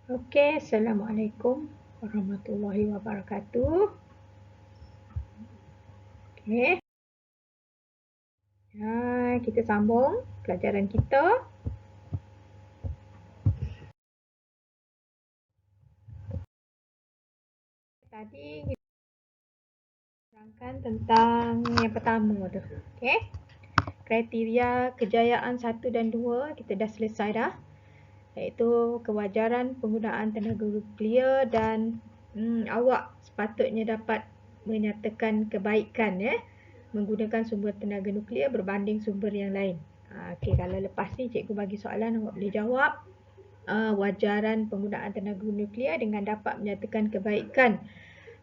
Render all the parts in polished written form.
Okey, Assalamualaikum warahmatullahi wabarakatuh. Okey, kita sambung pelajaran kita. Tadi kita terangkan tentang yang pertama tu. Okey, kriteria kejayaan 1 dan 2 kita dah selesai dah. Iaitu kewajaran penggunaan tenaga nuklear dan awak sepatutnya dapat menyatakan kebaikan menggunakan sumber tenaga nuklear berbanding sumber yang lain. Okey, kalau lepas ni cikgu bagi soalan awak boleh jawab wajaran penggunaan tenaga nuklear dengan dapat menyatakan kebaikan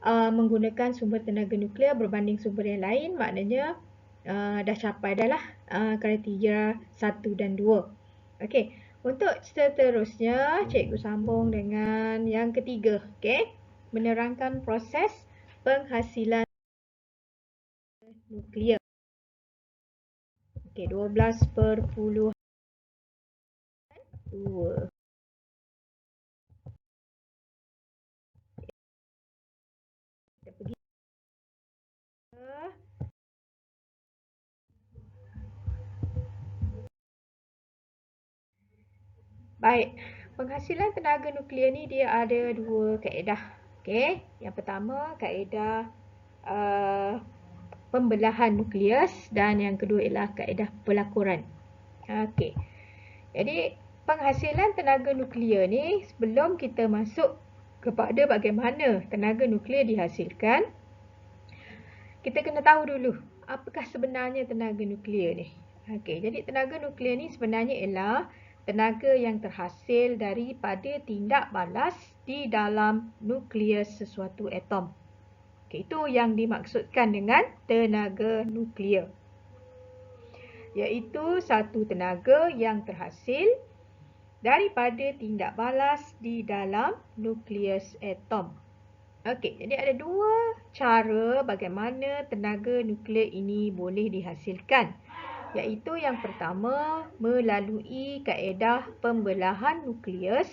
menggunakan sumber tenaga nuklear berbanding sumber yang lain, maknanya dah capai dah lah kriteria 1 dan 2. Okey, untuk seterusnya cikgu sambung dengan yang ketiga. Okey, menerangkan proses penghasilan nuklear. Okey, 12/2. Kita pergi baik, penghasilan tenaga nuklear ni dia ada dua kaedah. Okey, yang pertama kaedah pembelahan nukleus dan yang kedua ialah kaedah pelakuran. Okey. Jadi penghasilan tenaga nuklear ni sebelum kita masuk kepada bagaimana tenaga nuklear dihasilkan, kita kena tahu dulu apakah sebenarnya tenaga nuklear ni. Okey, jadi tenaga nuklear ni sebenarnya ialah tenaga yang terhasil daripada tindak balas di dalam nukleus sesuatu atom. Okay, itu yang dimaksudkan dengan tenaga nuklear. Iaitu satu tenaga yang terhasil daripada tindak balas di dalam nukleus atom. Okey, jadi ada dua cara bagaimana tenaga nuklear ini boleh dihasilkan. Iaitu yang pertama melalui kaedah pembelahan nukleus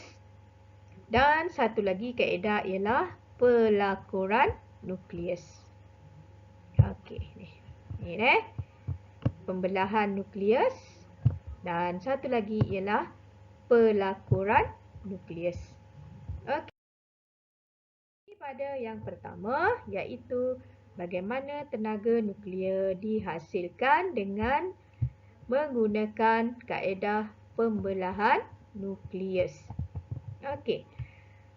dan satu lagi kaedah ialah pelakuran nukleus. Okey, ni pembelahan nukleus dan satu lagi ialah pelakuran nukleus. Okey. Pada yang pertama iaitu bagaimana tenaga nuklear dihasilkan dengan menggunakan kaedah pembelahan nukleus. Okey.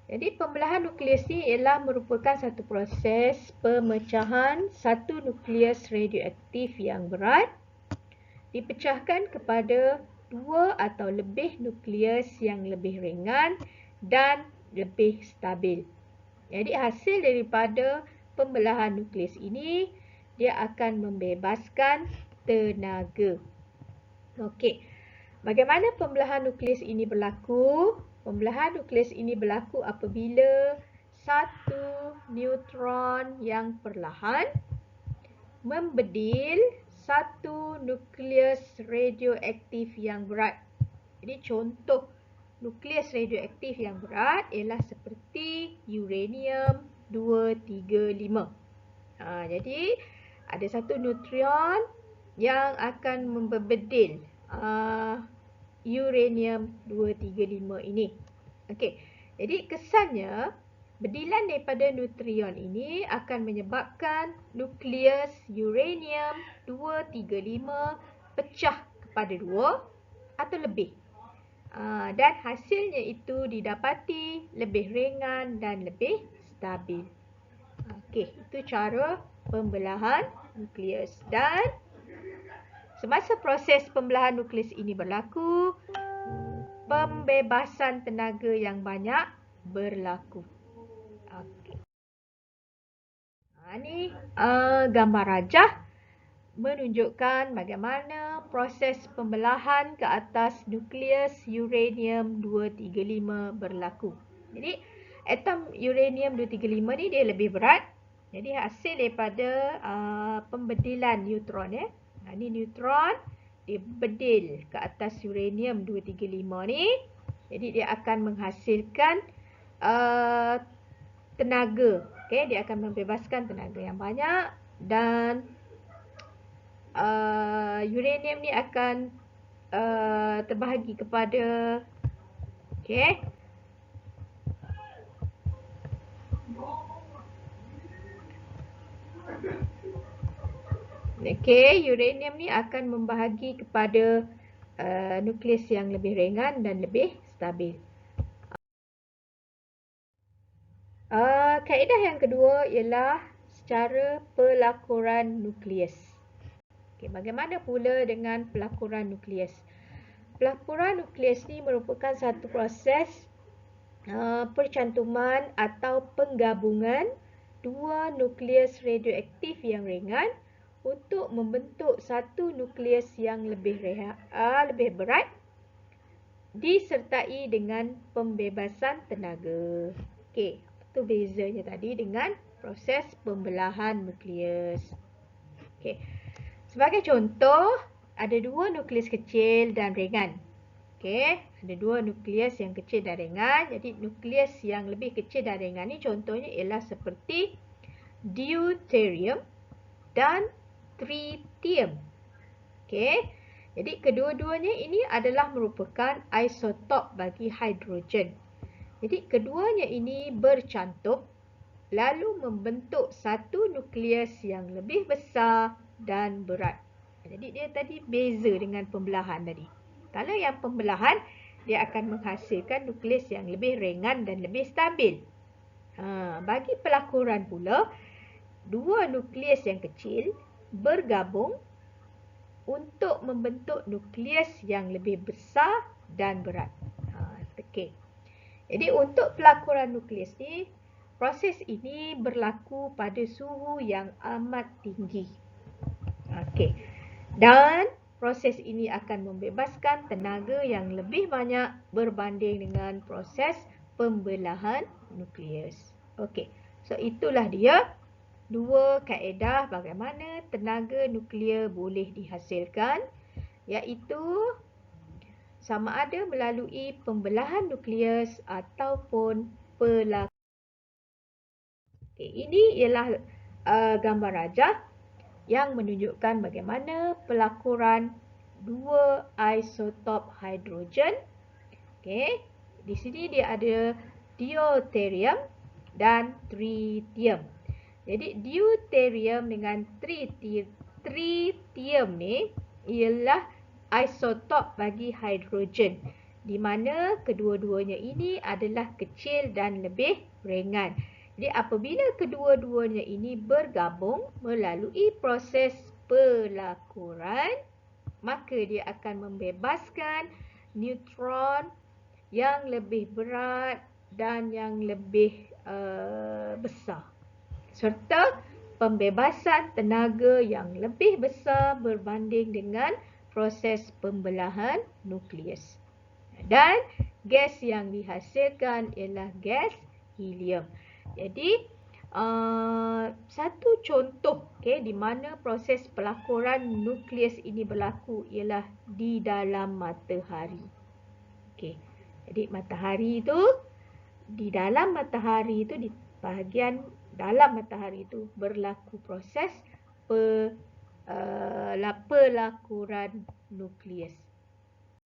Jadi pembelahan nukleus ni ialah merupakan satu proses pemecahan satu nukleus radioaktif yang berat dipecahkan kepada dua atau lebih nukleus yang lebih ringan dan lebih stabil. Jadi hasil daripada pembelahan nukleus ini dia akan membebaskan tenaga. Okey. Bagaimana pembelahan nukleus ini berlaku? Pembelahan nukleus ini berlaku apabila satu neutron yang perlahan membedil satu nukleus radioaktif yang berat. Jadi contoh nukleus radioaktif yang berat ialah seperti uranium 235. Jadi ada satu neutron yang akan membedil uranium 235 ini. Okey. Jadi kesannya bedilan daripada neutron ini akan menyebabkan nukleus uranium 235 pecah kepada dua atau lebih. Dan hasilnya itu didapati lebih ringan dan lebih stabil. Okey, itu cara pembelahan nukleus. Dan semasa proses pembelahan nukleus ini berlaku, pembebasan tenaga yang banyak berlaku. Okey. Ini gambar rajah menunjukkan bagaimana proses pembelahan ke atas nukleus uranium 235 berlaku. Jadi atom uranium 235 ni dia lebih berat. Jadi hasil daripada pembedilan neutron Ini neutron dia bedil ke atas uranium 235 ni. Jadi dia akan menghasilkan tenaga. Okay, dia akan membebaskan tenaga yang banyak dan uranium ni akan terbahagi kepada uranium ni akan membahagi kepada nukleus yang lebih ringan dan lebih stabil. Kaedah yang kedua ialah secara pelakuran nukleus. Bagaimana pula dengan pelakuran nukleus? Pelakuran nukleus ni merupakan satu proses percantuman atau penggabungan dua nukleus radioaktif yang ringan untuk membentuk satu nukleus yang lebih berat disertai dengan pembebasan tenaga. Okey, itu bezanya tadi dengan proses pembelahan nukleus. Okey. Sebagai contoh, ada dua nukleus kecil dan ringan. Okey, ada dua nukleus yang kecil dan ringan. Jadi nukleus yang lebih kecil dan ringan ni contohnya ialah seperti deuterium dan tritium. Okey. Jadi kedua-duanya ini adalah merupakan isotop bagi hidrogen. Jadi keduanya ini bercantum lalu membentuk satu nukleus yang lebih besar dan berat. Jadi dia tadi beza dengan pembelahan tadi. Kalau yang pembelahan, dia akan menghasilkan nukleus yang lebih ringan dan lebih stabil. Bagi pelakuran pula, dua nukleus yang kecil bergabung untuk membentuk nukleus yang lebih besar dan berat. Okey. Jadi untuk pelakuran nukleus ni, proses ini berlaku pada suhu yang amat tinggi. Okey. Dan proses ini akan membebaskan tenaga yang lebih banyak berbanding dengan proses pembelahan nukleus. Okey. So itulah dia dua kaedah bagaimana tenaga nuklear boleh dihasilkan, iaitu sama ada melalui pembelahan nukleus ataupun pelakuran. Ini ialah gambar rajah yang menunjukkan bagaimana pelakuran dua isotop hidrogen. Di sini dia ada deuterium dan tritium. Jadi deuterium dengan tritium ni ialah isotop bagi hidrogen, di mana kedua-duanya ini adalah kecil dan lebih ringan. Jadi apabila kedua-duanya ini bergabung melalui proses pelakuran, maka dia akan membebaskan neutron yang lebih berat dan yang lebih besar, serta pembebasan tenaga yang lebih besar berbanding dengan proses pembelahan nukleus. Dan gas yang dihasilkan ialah gas helium. Jadi satu contoh di mana proses pelakuran nukleus ini berlaku ialah di dalam matahari. Jadi matahari itu, di dalam matahari itu, di bahagian dalam matahari itu berlaku proses pelakuran nukleus.